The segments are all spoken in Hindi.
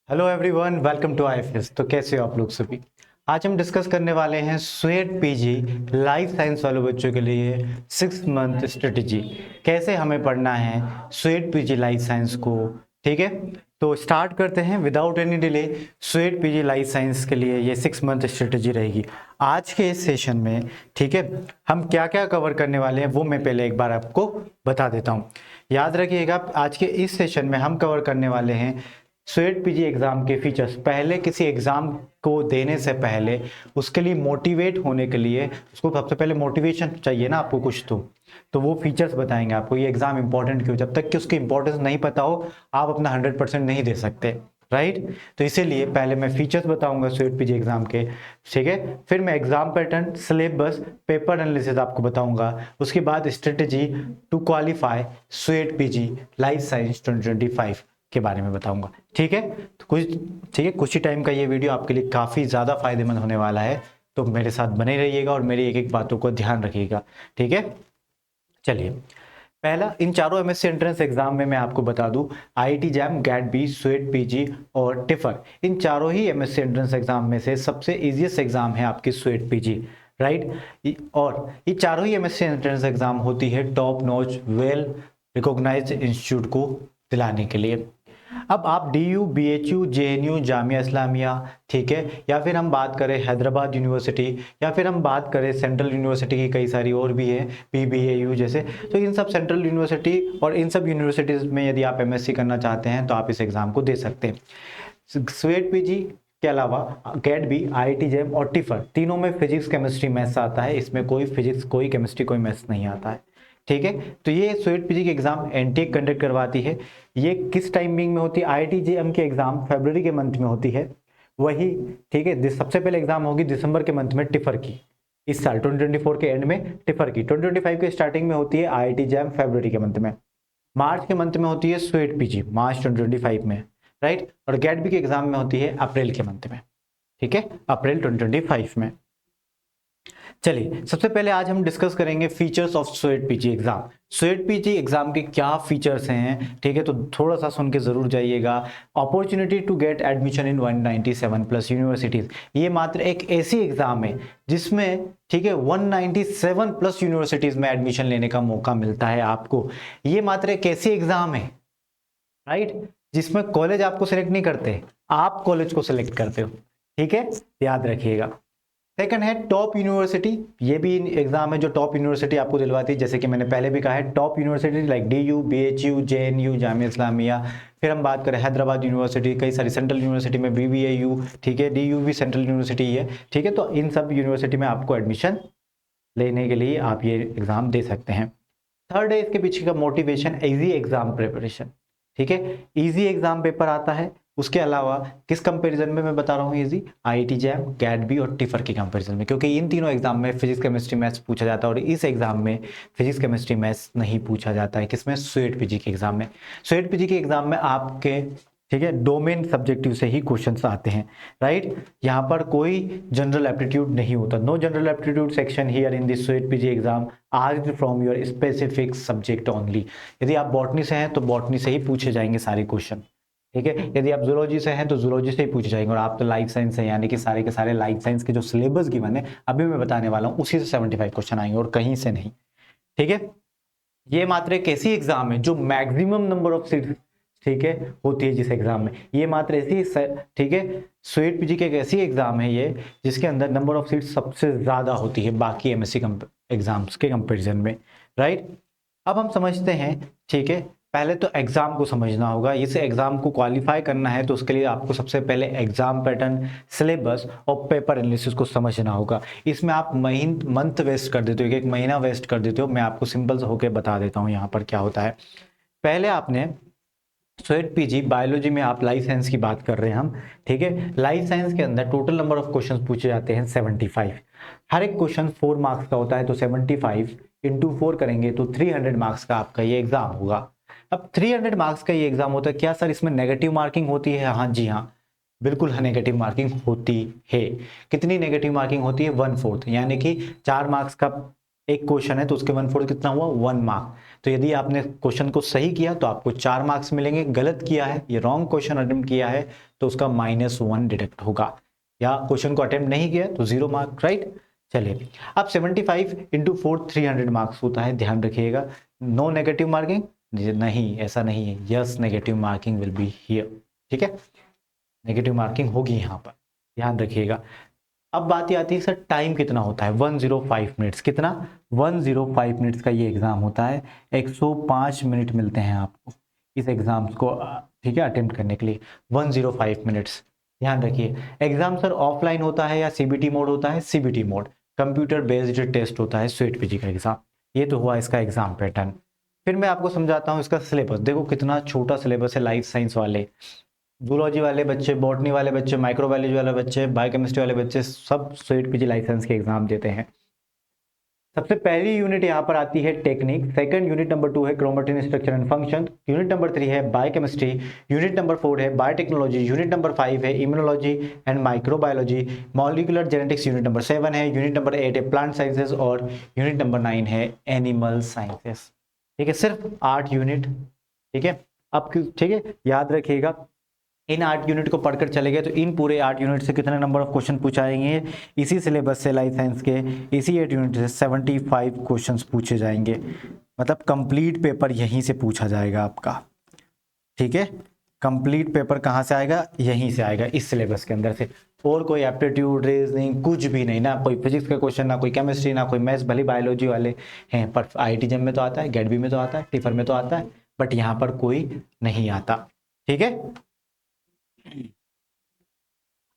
Hello everyone, welcome to IFS. तो कैसे हो आप लोग सभी। आज हम डिस्कस करने वाले हैं स्वेट पीजी लाइफ साइंस वाले बच्चों के लिए 6 मंथ स्ट्रेटजी। कैसे हमें पढ़ना है स्वेट पीजी लाइफ साइंस को। ठीक है, तो स्टार्ट करते हैं without any delay. Sweat PG life science के लिए ये 6 मंथ स्ट्रेटजी रहेगी आज के इस सेशन में। ठीक है, हम क्या क्या कवर करने वाले हैं वो मैं पहले एक बार आपको बता देता हूँ। याद रखिएगा, आज के इस सेशन में हम कवर करने वाले हैं स्वेट पीजी एग्जाम के फीचर्स। पहले किसी एग्जाम को देने से पहले उसके लिए मोटिवेट होने के लिए उसको सबसे पहले मोटिवेशन चाहिए ना आपको कुछ। तो वो फीचर्स बताएंगे आपको ये एग्जाम इंपॉर्टेंट क्यों। जब तक कि उसकी इंपॉर्टेंस नहीं पता हो आप अपना 100% नहीं दे सकते, राइट। तो इसीलिए पहले मैं फीचर्स बताऊंगा स्वेट पीजी एग्जाम के, ठीक है। फिर मैं exam pattern, syllabus, paper analysis आपको बताऊंगा। उसके बाद strategy to qualify CUET PG life science 2025 के बारे में बताऊंगा। ठीक है, तो कुछ ही टाइम का ये वीडियो आपके लिए काफ़ी ज़्यादा फायदेमंद होने वाला है। तो मेरे साथ बने रहिएगा और मेरी एक एक बातों को ध्यान रखिएगा। ठीक है, चलिए। पहला, इन चारों एमएससी एंट्रेंस एग्जाम में मैं आपको बता दूं, IIT JAM, GAT B, CUET PG और टिफर, इन चारों ही एमएससी एंट्रेंस एग्जाम में से सबसे इजीएस्ट एग्जाम है आपकी स्वेट पीजी, राइट। और ये चारों ही एमएससी एंट्रेंस एग्जाम होती है top notch well recognized institute को दिलाने के लिए। अब आप DU, BHU, JNU, Jamia Islamia, ठीक है, या फिर हम बात करें हैदराबाद यूनिवर्सिटी, या फिर हम बात करें सेंट्रल यूनिवर्सिटी की कई सारी और भी है, पीबीएयू जैसे, तो इन सब सेंट्रल यूनिवर्सिटी और इन सब यूनिवर्सिटीज़ में यदि आप एमएससी करना चाहते हैं तो आप इस एग्ज़ाम को दे सकते हैं। स्वेट पीजी के अलावा गेट बी, आईआईटी जैम और टिफर, तीनों में फिजिक्स, केमिस्ट्री, मैथ्स आता है। इसमें कोई फिजिक्स, कोई केमिस्ट्री, कोई मैथ्स नहीं आता है। ठीक है, तो ये स्वेट पीजी की एग्जाम एनटीए कंडक्ट करवाती है। ये किस टाइमिंग में होती है? आईआईटी जेएम की एग्जाम फरवरी के मंथ में होती है वही, ठीक है। सबसे पहले एग्जाम होगी दिसंबर के मंथ में टिफर की, इस साल 2024 के एंड में टिफर की। 2025 के स्टार्टिंग में होती है आईआईटी जैम फरवरी के मंथ में। मार्च के मंथ में होती है स्वेट पीजी, मार्च 2025 में, राइट। और गेट बी की एग्जाम में होती है अप्रैल के मंथ में, ठीक है, अप्रैल 2025 में। चलिए, सबसे पहले आज हम डिस्कस करेंगे features of sweat PG exam. Sweat PG exam के क्या फीचर्स हैं, ठीक है, तो थोड़ा सा सुन के जरूर जाइएगा। Opportunity to get admission in 197 plus universities, ये मात्र एक ऐसी एग्जाम है जिसमें, ठीक है, 197 प्लस यूनिवर्सिटीज में एडमिशन लेने का मौका मिलता है आपको। ये मात्र एक ऐसी एग्जाम है, राइट, जिसमें कॉलेज आपको सिलेक्ट नहीं करते, आप कॉलेज को सिलेक्ट करते हो। ठीक है, याद रखिएगा। सेकंड है टॉप यूनिवर्सिटी, ये भी एग्जाम है जो टॉप यूनिवर्सिटी आपको दिलवाती है। जैसे कि मैंने पहले भी कहा है, top university like DU, BHU, JNU, Jamia Islamia. फिर हम बात करें हैदराबाद यूनिवर्सिटी, कई सारी सेंट्रल यूनिवर्सिटी में बीबीएयू, ठीक है, डीयू भी सेंट्रल यूनिवर्सिटी ही है, ठीक है। तो इन सब यूनिवर्सिटी में आपको एडमिशन लेने के लिए आप ये एग्जाम दे सकते हैं। थर्ड है इसके पीछे का मोटिवेशन, इजी एग्जाम प्रिपरेशन, ठीक है, इजी एग्जाम पेपर आता है। उसके अलावा किस कंपैरिजन में मैं बता रहा हूँ easy? IIT JAM, GAT B और टिफर के कंपैरिजन में, क्योंकि इन तीनों एग्जाम में फिजिक्स, केमिस्ट्री, मैथ्स पूछा जाता है और इस एग्जाम में फिजिक्स, केमिस्ट्री, मैथ्स नहीं पूछा जाता है। किसमें? स्वेट पीजी के एग्जाम में। स्वेट पीजी के एग्जाम में आपके, ठीक है, डोमेन सब्जेक्टिव से ही क्वेश्चंस आते हैं, राइट। यहाँ पर कोई जनरल एप्टीट्यूड नहीं होता, no general aptitude section here in this CUET PG exam, asked from your specific subject only. यदि आप बॉटनी से हैं तो बॉटनी से ही पूछे जाएंगे सारे क्वेश्चन, ठीक है। यदि आप जूलॉजी से हैं तो जूलॉजी से ही पूछे जाएंगे। और आप तो लाइफ साइंस है, यानी कि सारे के सारे लाइफ साइंस के जो सिलेबस गिवन है अभी मैं बताने वाला हूँ उसी से 75 क्वेश्चन आएंगे और कहीं से नहीं, ठीक है। ये मात्र एक ऐसी एग्जाम है जो मैक्सिमम नंबर ऑफ सीट, ठीक है, होती है जिस एग्जाम में, ये मात्र ऐसी, ठीक है, स्वेट पीजी की एक ऐसी एग्जाम है ये जिसके अंदर नंबर ऑफ सीट सबसे ज्यादा होती है बाकी एमएससी एग्जाम्स के कंपैरिजन में, राइट। अब हम समझते हैं, ठीक है, पहले तो एग्जाम को समझना होगा। इस एग्जाम को क्वालिफाई करना है तो उसके लिए आपको सबसे पहले एग्जाम पैटर्न, सिलेबस और पेपर एनालिसिस को समझना होगा। इसमें आप मंथ वेस्ट कर देते हो, एक महीना वेस्ट कर देते हो। मैं आपको सिंपल से होकर बता देता हूँ यहाँ पर क्या होता है। पहले आपने स्वेट पीजी बायोलॉजी में, आप लाइफ साइंस की बात कर रहे हैं हम, ठीक है। लाइफ साइंस के अंदर टोटल नंबर ऑफ क्वेश्चंस पूछे जाते हैं 75। हर एक क्वेश्चन 4 मार्क्स का होता है, तो 75 इंटू 4 करेंगे तो 300 मार्क्स का आपका ये एग्जाम होगा। अब 300 मार्क्स का ये एग्जाम होता है, क्या सर इसमें नेगेटिव मार्किंग होती है? हाँ जी हाँ, बिल्कुल नेगेटिव मार्किंग होती है। कितनी नेगेटिव मार्किंग होती है? 1/4, यानी कि 4 मार्क्स का एक क्वेश्चन है तो उसके 1/4 कितना हुआ? 1 मार्क। तो यदि आपने क्वेश्चन को सही किया तो आपको 4 मार्क्स मिलेंगे, गलत किया है, ये रॉन्ग क्वेश्चन अटेम्प्ट किया है तो उसका -1 डिडक्ट होगा, या क्वेश्चन को अटेम्प्ट नहीं किया तो 0 मार्क, राइट। चलिए, अब 75 इंटू 4 300 मार्क्स होता है, ध्यान रखिएगा। नो नेगेटिव मार्किंग, नहीं, ऐसा नहीं है, yes negative marking will be here, ठीक है, नेगेटिव मार्किंग होगी यहाँ पर, ध्यान रखिएगा। अब बात ये आती है सर टाइम कितना होता है, 105 मिनट्स, कितना, 105 मिनट्स का ये एग्जाम होता है, 105 मिनट मिलते हैं आपको इस एग्जाम को, ठीक है, अटेम्प्ट करने के लिए 105 मिनट्स। ध्यान रखिए, एग्जाम सर ऑफलाइन होता है या सीबीटी मोड होता है, CBT mode, computer based test होता है स्वेट पीजी का एग्जाम। ये तो हुआ इसका एग्जाम पैटर्न। फिर मैं आपको समझाता हूँ इसका सिलेबस। देखो कितना छोटा सिलेबस है लाइफ साइंस वाले, जूलॉजी वाले बच्चे, बॉटनी वाले बच्चे, माइक्रोबायोलॉजी वाले बच्चे, बायोकेमिस्ट्री वाले बच्चे, सब स्वेट पीजी लाइसेंस के एग्जाम देते हैं। सबसे पहली यूनिट यहाँ पर आती है टेक्निक, सेकंड यूनिट नंबर 2 है chromatin structure and function, unit number 3 है बायोकेमिस्ट्री, यूनिट नंबर 4 है बायोटेक्नोलॉजी, यूनिट नंबर 5 है immunology and microbiology, molecular genetics unit number 7 है, यूनिट नंबर 8 है प्लांट साइंसेस और यूनिट नंबर 9 है एनिमल साइंसेस। ठीक है, सिर्फ 8 यूनिट, ठीक है। अब ठीक है, याद रखिएगा, इन 8 यूनिट को पढ़कर चले गए तो इन पूरे 8 यूनिट से कितने नंबर ऑफ क्वेश्चन पूछाएंगे, इसी सिलेबस से लाइफ साइंस के इसी 8 यूनिट से 75 क्वेश्चंस पूछे जाएंगे, मतलब कंप्लीट पेपर यहीं से पूछा जाएगा आपका, ठीक है। कंप्लीट पेपर कहाँ से आएगा, यहीं से आएगा, इस सिलेबस के अंदर से, और कोई एप्टीट्यूड रीजनिंग कुछ भी नहीं, ना कोई फिजिक्स का क्वेश्चन, ना कोई केमिस्ट्री, ना कोई मैथ्स, भले बायोलॉजी वाले हैं पर IIT जेम में तो आता है, गेटबी में तो आता है, टिफर में तो आता है, बट यहाँ पर कोई नहीं आता, ठीक है।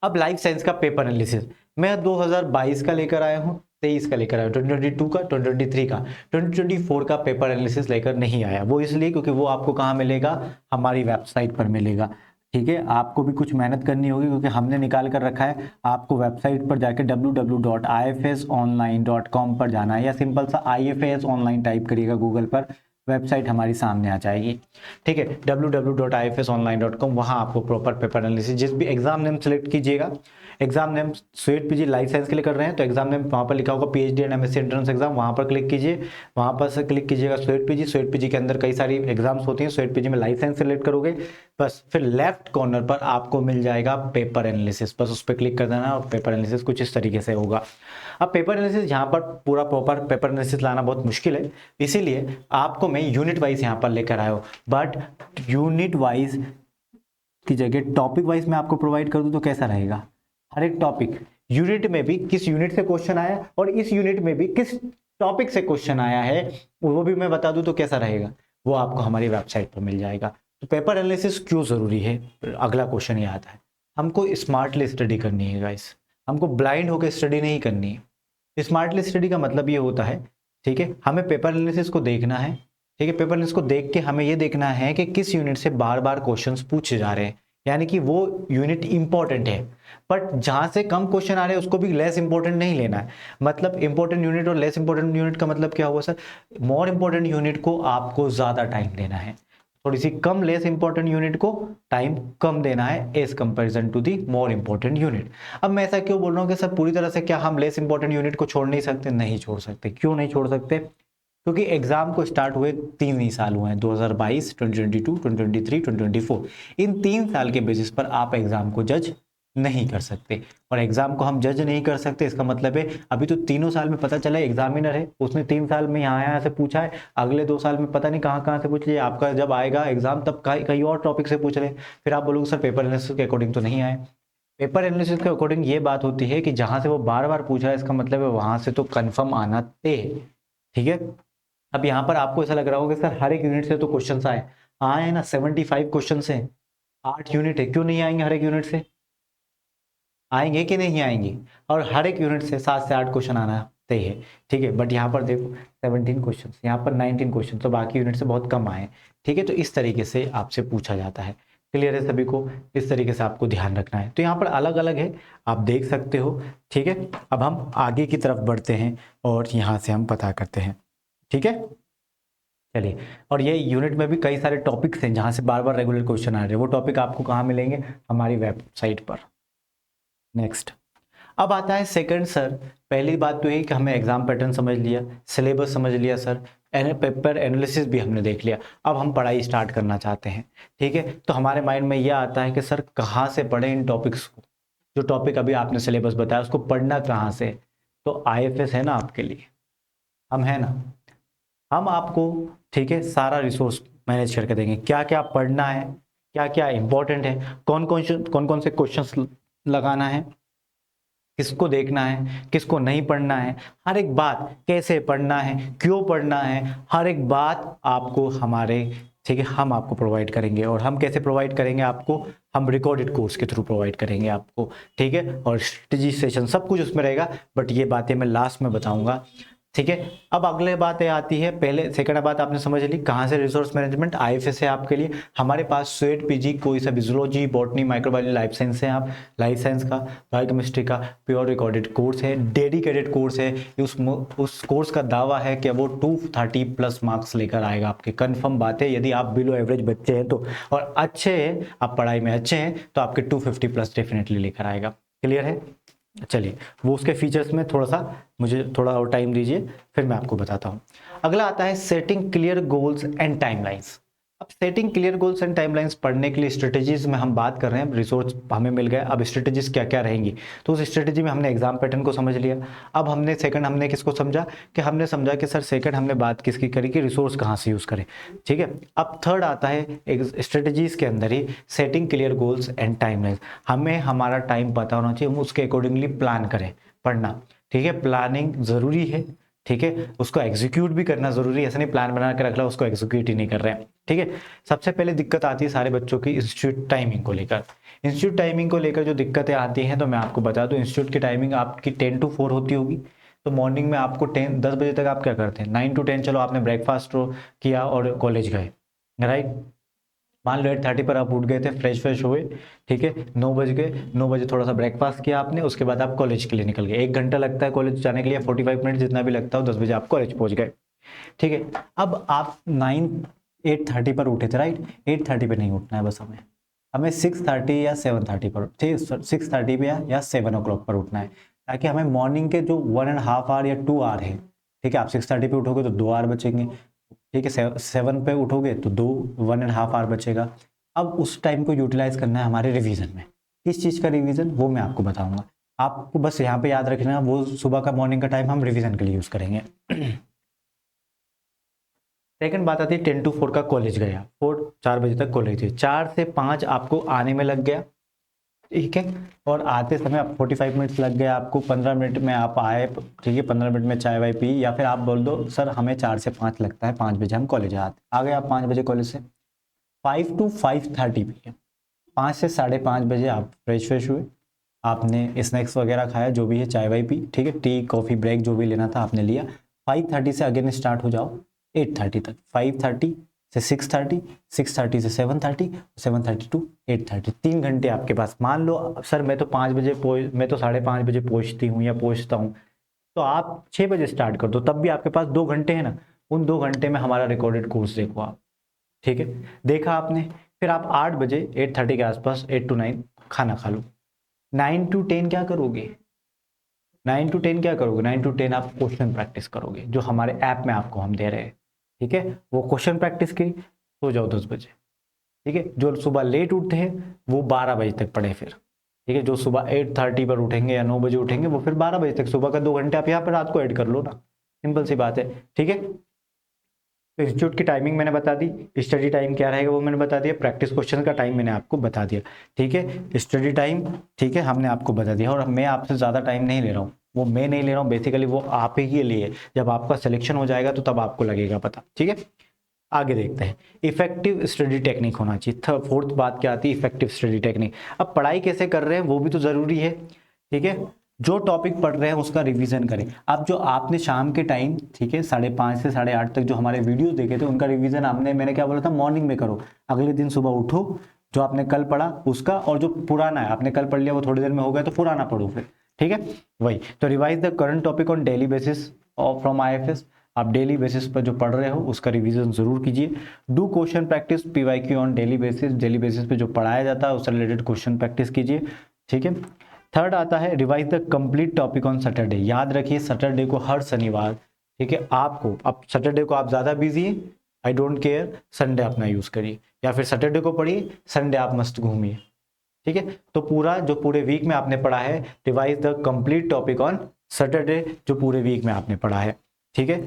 अब लाइफ साइंस का पेपर एनालिसिस मैं 2022 का लेकर आया हूँ, 23 का लेकर आया हूँ, 2022 का, 2023 का, 2024 का पेपर एनालिसिस लेकर नहीं आया। वो इसलिए क्योंकि वो आपको कहाँ मिलेगा, हमारी वेबसाइट पर मिलेगा, ठीक है। आपको भी कुछ मेहनत करनी होगी क्योंकि हमने निकाल कर रखा है, आपको वेबसाइट पर जाकर www.ifsonline.com पर जाना है, या सिंपल सा IFAS ऑनलाइन टाइप करिएगा गूगल पर, वेबसाइट हमारी सामने आ जाएगी, ठीक है, www.ifsonline.com। वहाँ आपको प्रॉपर पेपर एनालिसिस, जिस भी एग्जाम नेम सेलेक्ट कीजिएगा, enzyme name sweat PG life science के लिए कर रहे हैं तो एग्जाम नेम वहाँ पर लिखा होगा PhD and MSc entrance exam, वहाँ पर क्लिक कीजिए, वहाँ पर से क्लिक कीजिएगा स्वेट पीजी, स्वेट पीजी के अंदर कई सारी एग्जाम्स होती हैं, स्वेट पीजी में लाइफ साइंस सेलेक्ट करोगे बस, फिर लेफ्ट कॉर्नर पर आपको मिल जाएगा पेपर एनालिसिस, बस उस पर क्लिक कर देना और पेपर एनालिसिस कुछ इस तरीके से होगा। अब पेपर एनालिसिस यहाँ पर पूरा प्रॉपर पेपर एनालिसिस लाना बहुत मुश्किल है, इसीलिए आपको मैं यूनिट वाइज यहाँ पर लेकर आया हूँ, बट यूनिट वाइज की जगह टॉपिक वाइज मैं आपको प्रोवाइड कर दूँ तो कैसा रहेगा, हर एक टॉपिक यूनिट में भी किस यूनिट से क्वेश्चन आया और इस यूनिट में भी किस टॉपिक से क्वेश्चन आया है वो भी मैं बता दूं तो कैसा रहेगा, वो आपको हमारी वेबसाइट पर मिल जाएगा। तो पेपर एनालिसिस क्यों जरूरी है, अगला क्वेश्चन ये आता है। हमको स्मार्टली स्टडी करनी है गाइस, हमको ब्लाइंड होकर स्टडी नहीं करनी है। स्मार्टली स्टडी का मतलब ये होता है, ठीक है, हमें पेपर एनालिसिस को देखना है, ठीक है, पेपर एनालिसिस को देख के हमें ये देखना है कि किस यूनिट से बार बार क्वेश्चंस पूछे जा रहे हैं, यानी कि वो यूनिट इंपॉर्टेंट है, बट जहां से कम क्वेश्चन आ रहे हैं उसको भी लेस इंपॉर्टेंट नहीं लेना है। मतलब इंपॉर्टेंट यूनिट और लेस इंपॉर्टेंट यूनिट का मतलब क्या हुआ सर, मोर इंपॉर्टेंट यूनिट को आपको ज्यादा टाइम देना है, थोड़ी सी कम लेस इंपॉर्टेंट यूनिट को टाइम कम देना है as comparison to the more important unit. अब मैं ऐसा क्यों बोल रहा हूँ कि सर पूरी तरह से क्या हम लेस इंपॉर्टेंट यूनिट को छोड़ नहीं सकते, नहीं छोड़ सकते। क्यों नहीं छोड़ सकते, क्योंकि एग्जाम को स्टार्ट हुए 3 ही साल हुए हैं, 2022, 2022, 2023, 2024। इन 3 साल के बेसिस पर आप एग्जाम को जज नहीं कर सकते, और एग्जाम को हम जज नहीं कर सकते इसका मतलब है अभी तो तीनों साल में पता चला एग्जामिनर है, उसने 3 साल में यहाँ से पूछा है, अगले 2 साल में पता नहीं कहाँ से पूछ लिया, आपका जब आएगा एग्जाम तब कहीं और टॉपिक से पूछ रहे, फिर आप बोलोगे सर पेपर एनालिसिस के अकॉर्डिंग तो नहीं आए। पेपर एनालिसिस के अकॉर्डिंग ये बात होती है कि जहां से वो बार बार पूछ रहा है इसका मतलब है वहां से तो कन्फर्म आना थे, ठीक है। अब यहाँ पर आपको ऐसा लग रहा होगा सर हर एक यूनिट से तो क्वेश्चन आए ना, 75 क्वेश्चन है, 8 यूनिट है, क्यों नहीं आएंगे हर एक यूनिट से, आएंगे कि नहीं आएंगे, और हर एक यूनिट से 7 से 8 क्वेश्चन आना तय है, ठीक है। बट यहाँ पर देखो 17 क्वेश्चन, यहाँ पर 19 क्वेश्चन, तो बाकी यूनिट से बहुत कम आए, ठीक है। तो इस तरीके से आपसे पूछा जाता है, क्लियर है सभी को, इस तरीके से आपको ध्यान रखना है। तो यहाँ पर अलग अलग है, आप देख सकते हो, ठीक है। अब हम आगे की तरफ बढ़ते हैं और यहाँ से हम पता करते हैं, ठीक है। चलिए, और ये यूनिट में भी कई सारे टॉपिक्स हैं जहाँ से बार बार रेगुलर क्वेश्चन आ रहे हैं, वो टॉपिक आपको कहाँ मिलेंगे, हमारी वेबसाइट पर। नेक्स्ट, अब आता है सेकंड सर, पहली बात तो ये कि हमें एग्जाम पैटर्न समझ लिया, सिलेबस समझ लिया सर, पेपर एनालिसिस भी हमने देख लिया। अब हम पढ़ाई स्टार्ट करना चाहते हैं, ठीक है। तो हमारे माइंड में यह आता है कि सर कहाँ से पढ़ें इन टॉपिक्स को, जो टॉपिक अभी आपने सिलेबस बताया उसको पढ़ना कहाँ से। तो आईएफएस है ना आपके लिए, हम है ना, हम आपको, ठीक है, सारा रिसोर्स मैनेज करके देंगे, क्या क्या पढ़ना है, क्या क्या इंपॉर्टेंट है, कौन कौन से क्वेश्चंस लगाना है, किसको देखना है, किसको नहीं पढ़ना है, हर एक बात, कैसे पढ़ना है, क्यों पढ़ना है, हर एक बात आपको हमारे, ठीक है, हम आपको प्रोवाइड करेंगे। और हम कैसे प्रोवाइड करेंगे आपको, हम रिकॉर्डेड कोर्स के थ्रू प्रोवाइड करेंगे आपको, ठीक है। और स्ट्रेटजी सेशन सब कुछ उसमें रहेगा, बट ये बातें मैं लास्ट में बताऊंगा, ठीक है। अब अगले बात ये आती है, पहले सेकंड बात आपने समझ ली, कहाँ से रिसोर्स मैनेजमेंट, आईएफएस है आपके लिए। हमारे पास स्वेट पीजी, कोई सा भी zoology, botany, microbiology, life science है, आप लाइफ साइंस का, बायोकेमिस्ट्री का प्योर रिकॉर्डेड कोर्स है, डेडिकेटेड कोर्स है। उस कोर्स का दावा है कि वो 230 प्लस मार्क्स लेकर आएगा आपके, कंफर्म बात है। यदि आप बिलो एवरेज बच्चे हैं तो, और अच्छे हैं, आप पढ़ाई में अच्छे हैं तो आपके 250 प्लस डेफिनेटली लेकर आएगा। क्लियर है? चलिए, वो उसके फीचर्स में थोड़ा सा मुझे थोड़ा और टाइम दीजिए, फिर मैं आपको बताता हूँ। अगला आता है setting clear goals and timelines. अब setting clear goals and timelines पढ़ने के लिए स्ट्रेटेजीज में हम बात कर रहे हैं, रिसोर्स हमें मिल गया, अब स्ट्रेटेजीज क्या क्या रहेंगी। तो उस स्ट्रेटेजी में हमने एग्जाम पैटर्न को समझ लिया। अब हमने सेकंड हमने किसको समझा, कि हमने समझा कि सर सेकंड हमने बात किसकी करी कि रिसोर्स कहाँ से यूज़ करें, ठीक है। अब थर्ड आता है एक स्ट्रेटेजीज के अंदर ही setting clear goals and timelines. हमें हमारा टाइम पता होना चाहिए, हम उसके अकॉर्डिंगली प्लान करें पढ़ना, ठीक है। प्लानिंग ज़रूरी है, ठीक है, उसको एग्जीक्यूट भी करना जरूरी है। ऐसा नहीं प्लान बना के रख ला, उसको एग्जीक्यूट ही नहीं कर रहे हैं, ठीक है। सबसे पहले दिक्कत आती है सारे बच्चों की इंस्टीट्यूट टाइमिंग को लेकर। इंस्टीट्यूट टाइमिंग को लेकर जो दिक्कतें आती हैं, तो मैं आपको बता दूं, इंस्टीट्यूट की टाइमिंग आपकी 10 to 4 होती होगी। तो मॉर्निंग में आपको 10 बजे तक आप क्या करते हैं, 9 to 10 चलो आपने ब्रेकफास्ट किया और कॉलेज गए, राइट। मान लो 8:30 पर आप उठ गए थे, फ्रेश हुए, ठीक है, 9 बज गए, 9 बजे थोड़ा सा ब्रेकफास्ट किया आपने, उसके बाद आप कॉलेज के लिए निकल गए। 1 घंटा लगता है कॉलेज जाने के लिए, 45 मिनट जितना भी लगता हो, 10 बजे आप कॉलेज पहुंच गए, ठीक है। अब आप 8:30 पर उठे थे, राइट। 8:30 पर नहीं उठना है बस, हमें 6:30 या 7:30 पर, ठीक है, 6:30 पे या 7 o'clock पर उठना है, ताकि हमें मॉर्निंग के जो 1.5 आवर या 2 आवर है, ठीक है, आप 6:30 पे उठोगे तो 2 आवर बचेंगे, ठीक है। 7 पे उठोगे तो 1.5 आवर बचेगा। अब उस टाइम को यूटिलाइज करना है हमारे रिवीजन में। किस चीज़ का रिवीजन, वो मैं आपको बताऊंगा। आपको बस यहाँ पे याद रखना, वो सुबह का मॉर्निंग का टाइम हम रिवीजन के लिए यूज़ करेंगे। सेकंड बात आती है 10 to 4 का कॉलेज गया, 4 बजे तक कॉलेज है, 4 से 5 आपको आने में लग गया, ठीक है। और आते समय आप 45 मिनट्स लग गए आपको, 15 मिनट में आप आए, ठीक है, 15 मिनट में चाय वाय पी, या फिर आप बोल दो सर हमें 4 से 5 लगता है, 5 बजे हम कॉलेज आ गए आप 5 बजे कॉलेज से। 5 to 5:30 PM, 5 से 5:30 बजे आप फ्रेश हुए, आपने स्नैक्स वगैरह खाया, जो भी है, चाय वाय पी, ठीक है, टी कॉफ़ी ब्रेक जो भी लेना था आपने लिया। 5:30 से अगेन स्टार्ट हो जाओ 8:30 तक, 5:30 से 6:30, 6:30 से 7:30, 7:30 to 8:30, 3 घंटे आपके पास। मान लो सर मैं तो 5 बजे मैं तो 5:30 बजे पहुंचती हूँ या पहुंचता हूँ, तो आप 6 बजे स्टार्ट कर दो, तब भी आपके पास 2 घंटे हैं ना। उन 2 घंटे में हमारा रिकॉर्डेड कोर्स देखो आप, ठीक है, देखा आपने। फिर आप 8 बजे 8:30 के आसपास 8 to 9 खाना खा लो। 9 to 10 क्या करोगे, 9 to 10 क्या करोगे, 9 to 10 आप क्वेश्चन प्रैक्टिस करोगे, जो हमारे ऐप में आपको हम दे रहे हैं, ठीक है। वो क्वेश्चन प्रैक्टिस की, सो जाओ 10 बजे, ठीक है। जो सुबह लेट उठते हैं वो 12 बजे तक पढ़े फिर, ठीक है। जो सुबह 8:30 पर उठेंगे या 9 बजे उठेंगे, वो फिर 12 बजे तक, सुबह का 2 घंटे आप यहाँ पर रात को ऐड कर लो ना, सिंपल सी बात है, ठीक है। तो इंस्टीट्यूट की टाइमिंग मैंने बता दी, स्टडी टाइम क्या रहेगा वो मैंने बता दिया, प्रैक्टिस क्वेश्चन का टाइम मैंने आपको बता दिया, ठीक है। स्टडी टाइम, ठीक है, हमने आपको बता दिया, और मैं आपसे ज़्यादा टाइम नहीं ले रहा हूँ, वो मैं नहीं ले रहा हूँ, बेसिकली वो आप ही के लिए। जब आपका सिलेक्शन हो जाएगा तो तब आपको लगेगा पता, ठीक है। आगे देखते हैं, इफेक्टिव स्टडी टेक्निक होना चाहिए। फोर्थ बात क्या आती है, इफेक्टिव स्टडी टेक्निक। अब पढ़ाई कैसे कर रहे हैं वो भी तो ज़रूरी है, ठीक है। जो टॉपिक पढ़ रहे हैं उसका रिवीजन करें। अब जो आपने शाम के टाइम, ठीक है, 5:30 से 8:30 तक जो हमारे वीडियोस देखे थे, उनका रिवीजन मैंने क्या बोला था, मॉर्निंग में करो। अगले दिन सुबह उठो, जो आपने कल पढ़ा उसका, और जो पुराना है आपने कल पढ़ लिया वो थोड़ी देर में हो गया तो पुराना पढ़ो फिर, ठीक है। वही तो, revise the current topic on daily basis from IFS. आप डेली बेसिस पर जो पढ़ रहे हो उसका रिवीजन जरूर कीजिए। Do question practice PYQ on daily basis पे जो पढ़ाया जाता है उससे रिलेटेड क्वेश्चन प्रैक्टिस कीजिए, ठीक है। थर्ड आता है revise the complete topic on Saturday. याद रखिए सैटरडे को हर शनिवार, ठीक है, आपको अब सैटरडे को आप ज़्यादा बिजी हैं, आई डोंट केयर, संडे अपना यूज़ करिए, या फिर सैटरडे को पढ़िए, संडे आप मस्त घूमिए। ठीक है, तो पूरा जो पूरे वीक में आपने पढ़ा है, revise the complete topic on Saturday, जो पूरे वीक में आपने पढ़ा है। ठीक है,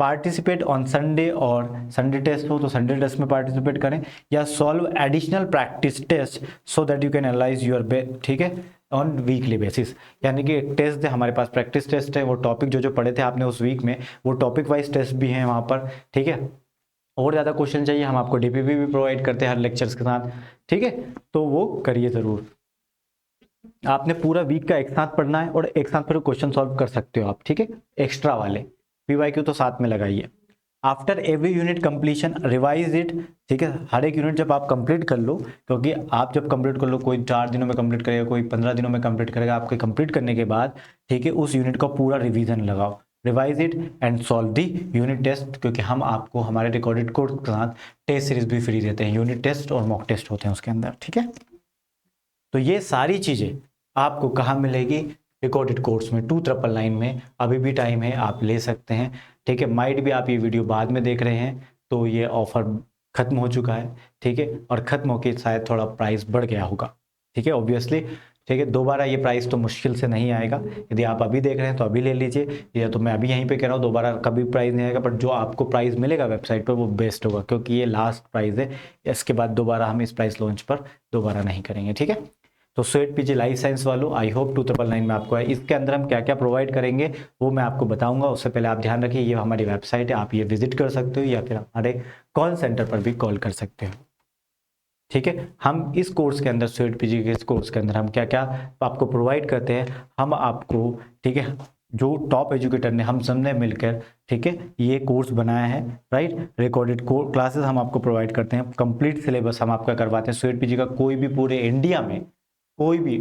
पार्टिसिपेट ऑन संडे, और संडे टेस्ट हो तो संडे टेस्ट में पार्टिसिपेट करें, या solve additional practice test so that you can analyse your ठीक है ऑन वीकली बेसिस। यानी कि एक टेस्ट है हमारे पास, प्रैक्टिस टेस्ट है, वो टॉपिक जो जो पढ़े थे आपने उस वीक में, वो टॉपिक वाइज टेस्ट भी हैं वहाँ पर। ठीक है, और ज़्यादा क्वेश्चन चाहिए, हम आपको डीपीपी भी प्रोवाइड करते हैं हर लेक्चर्स के साथ। ठीक है, तो वो करिए ज़रूर। आपने पूरा वीक का एक साथ पढ़ना है, और एक साथ फिर क्वेश्चन सॉल्व कर सकते हो आप। ठीक है, एक्स्ट्रा वाले पीवाईक्यू तो साथ में लगाइए। After every unit completion revise it. ठीक है, हर एक यूनिट जब आप कंप्लीट कर लो, क्योंकि आप जब कंप्लीट कर लो, कोई 4 दिनों में कंप्लीट करेगा, कोई 15 दिनों में कंप्लीट करेगा, आपके कंप्लीट करने के बाद ठीक है उस यूनिट का पूरा रिवीजन लगाओ, revise it and solve the unit test. क्योंकि हम आपको हमारे रिकॉर्डेड कोर्स के साथ टेस्ट सीरीज भी फ्री देते हैं, यूनिट टेस्ट और मॉक टेस्ट होते हैं उसके अंदर। ठीक है, तो ये सारी चीज़ें आपको कहाँ मिलेगी, रिकॉर्डेड कोर्स में 2999 में। अभी भी टाइम है, आप ले सकते हैं। ठीक है, माइट भी आप ये वीडियो बाद में देख रहे हैं तो ये ऑफर खत्म हो चुका है। ठीक है, और ख़त्म होकर शायद थोड़ा प्राइस बढ़ गया होगा। ठीक है, ऑब्वियसली। ठीक है, दोबारा ये प्राइस तो मुश्किल से नहीं आएगा। यदि आप अभी देख रहे हैं तो अभी ले लीजिए, या तो मैं अभी यहीं पे कह रहा हूँ दोबारा कभी प्राइस नहीं आएगा, बट जो आपको प्राइस मिलेगा वेबसाइट पर वो बेस्ट होगा, क्योंकि ये लास्ट प्राइस है। इसके बाद दोबारा हम इस प्राइस लॉन्च पर दोबारा नहीं करेंगे। ठीक है, तो स्वेट पीजी लाइफ साइंस वालों, आई होप 2999 में आपको है। इसके अंदर हम क्या क्या प्रोवाइड करेंगे वो मैं आपको बताऊंगा। उससे पहले आप ध्यान रखिए, ये हमारी वेबसाइट है, आप ये विजिट कर सकते हो, या फिर हमारे कॉल सेंटर पर भी कॉल कर सकते हो। ठीक है, हम इस कोर्स के अंदर, स्वेट पीजी के इस कोर्स के अंदर हम क्या क्या आपको प्रोवाइड करते हैं, हम आपको ठीक है जो टॉप एजुकेटर ने, हम सबने मिलकर ठीक है ये कोर्स बनाया है, राइट। रिकॉर्डेड क्लासेस हम आपको प्रोवाइड करते हैं, कंप्लीट सिलेबस हम आपका करवाते हैं। स्वेट पीजी का कोई भी पूरे इंडिया में, कोई भी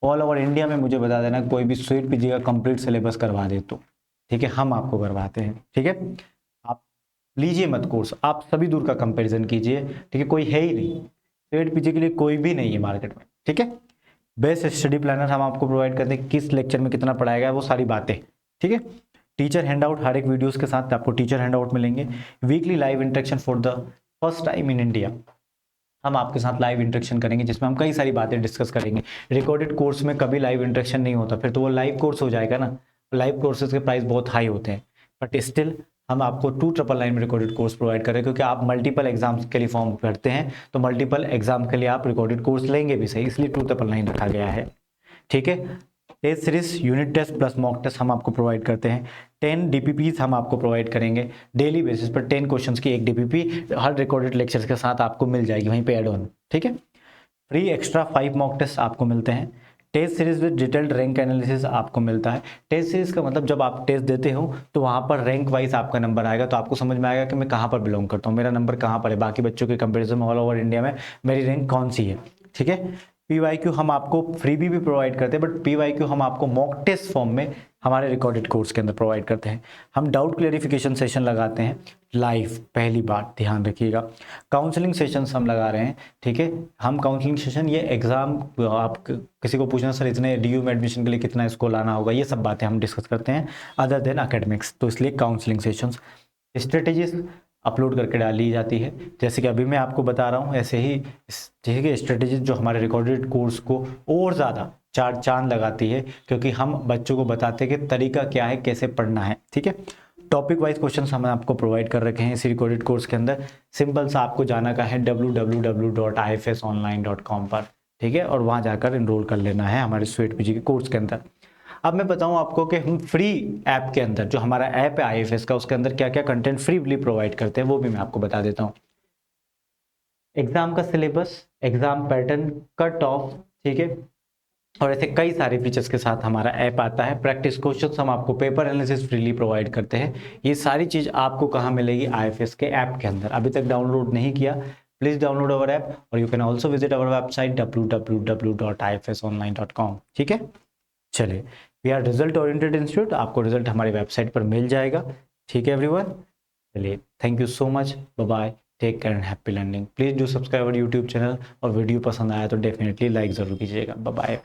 ऑल ओवर इंडिया में मुझे बता देना, कोई भी स्वेट पीजी का कंप्लीट सिलेबस करवा दे तो ठीक है हम आपको करवाते हैं। ठीक है, आप लीजिए मत कोर्स, आप सभी दूर का कंपैरिजन कीजिए। ठीक है, कोई है ही नहीं, स्वेट पीजी के लिए कोई भी नहीं है मार्केट में। ठीक है, बेस्ट स्टडी प्लानर हम आपको प्रोवाइड करते हैं, किस लेक्चर में कितना पढ़ाएगा वो सारी बातें। ठीक है, टीचर हैंडआउट, हर एक वीडियोस के साथ आपको टीचर हैंडआउट मिलेंगे। Weekly live interaction for the first time in India, हम आपके साथ लाइव इंटरेक्शन करेंगे जिसमें हम कई सारी बातें डिस्कस करेंगे। रिकॉर्डेड कोर्स में कभी लाइव इंटरेक्शन नहीं होता, फिर तो वो लाइव कोर्स हो जाएगा ना। लाइव कोर्सेज के प्राइस बहुत हाई होते हैं, बट स्टिल हम आपको 2999 में रिकॉर्डेड कोर्स प्रोवाइड करें, क्योंकि आप मल्टीपल एग्जाम्स के लिए फॉर्म भरते हैं, तो मल्टीपल एग्जाम के लिए आप रिकॉर्डेड कोर्स लेंगे भी सही, इसलिए 2999 रखा गया है। ठीक है, test series, unit test plus mock test हम आपको प्रोवाइड करते हैं। 10 डीपीपीज हम आपको प्रोवाइड करेंगे डेली बेसिस पर, 10 क्वेश्चंस की एक डीपीपी हर रिकॉर्डेड लेक्चर्स के साथ आपको मिल जाएगी वहीं पे ऐड ऑन। ठीक है, फ्री एक्स्ट्रा 5 मॉक टेस्ट आपको मिलते हैं। Test series with detailed rank analysis आपको मिलता है। टेस्ट सीरीज का मतलब जब आप टेस्ट देते हो तो वहाँ पर रैंक वाइज आपका नंबर आएगा, तो आपको समझ में आएगा कि मैं कहाँ पर बिलोंग करता हूँ, मेरा नंबर कहाँ पर है, बाकी बच्चों के कंपेरिजन में ऑल ओवर इंडिया में मेरी रैंक कौन सी है। ठीक है, पीवाईक्यू हम आपको फ्री भी प्रोवाइड करते हैं, बट पीवाईक्यू हम आपको मॉक टेस्ट फॉर्म में हमारे रिकॉर्डेड कोर्स के अंदर प्रोवाइड करते हैं। हम डाउट क्लेरिफिकेशन सेशन लगाते हैं लाइव, पहली बात ध्यान रखिएगा। काउंसलिंग सेशंस हम लगा रहे हैं। ठीक है, हम काउंसलिंग सेशन, ये एग्जाम, आप किसी को पूछना सर इतने डीयू में एडमिशन के लिए कितना इसको लाना होगा, ये सब बातें हम डिस्कस करते हैं अदर देन एकेडमिक्स, तो इसलिए काउंसलिंग सेशंस। स्ट्रेटेजीज अपलोड करके डाली जाती है, जैसे कि अभी मैं आपको बता रहा हूँ, ऐसे ही ठीक है स्ट्रेटेजीज जो हमारे रिकॉर्डेड कोर्स को और ज़्यादा चार चांद लगाती है, क्योंकि हम बच्चों को बताते हैं कि तरीका क्या है, कैसे पढ़ना है। ठीक है, टॉपिक वाइज क्वेश्चन हम आपको प्रोवाइड कर रखे हैं इसी रिकॉर्डेड कोर्स के अंदर। सिंपल सा आपको जाना का है www.ifsonline.com पर, ठीक है, और वहाँ जाकर इनरोल कर लेना है हमारे स्वेट पीजी के कोर्स के अंदर। अब मैं बताऊं आपको कि हम फ्री ऐप के अंदर, जो हमारा ऐप है आईएफएस का, उसके अंदर क्या क्या कंटेंट फ्रीली प्रोवाइड करते हैं वो भी मैं आपको बता देता हूं। एग्जाम का syllabus, exam pattern, cut off, ठीक है, और ऐसे कई सारे फीचर्स के साथ हमारा ऐप आता है। प्रैक्टिस क्वेश्चंस हम आपको, पेपर एनालिसिस फ्रीली प्रोवाइड करते हैं। ये सारी चीज आपको कहाँ मिलेगी, आईएफएस के ऐप के अंदर। अभी तक डाउनलोड नहीं किया, प्लीज डाउनलोड अवर ऐप, और you can also visit our website www.ifsonline.com। ठीक है, चलिए, we are result oriented institute, आपको रिजल्ट हमारी वेबसाइट पर मिल जाएगा। ठीक है एवरीवन, चलिए, thank you so much, bye bye, take care and happy learning. Please do subscribe our YouTube channel, और वीडियो पसंद आया तो डेफिनेटली लाइक जरूर कीजिएगा। Bye bye.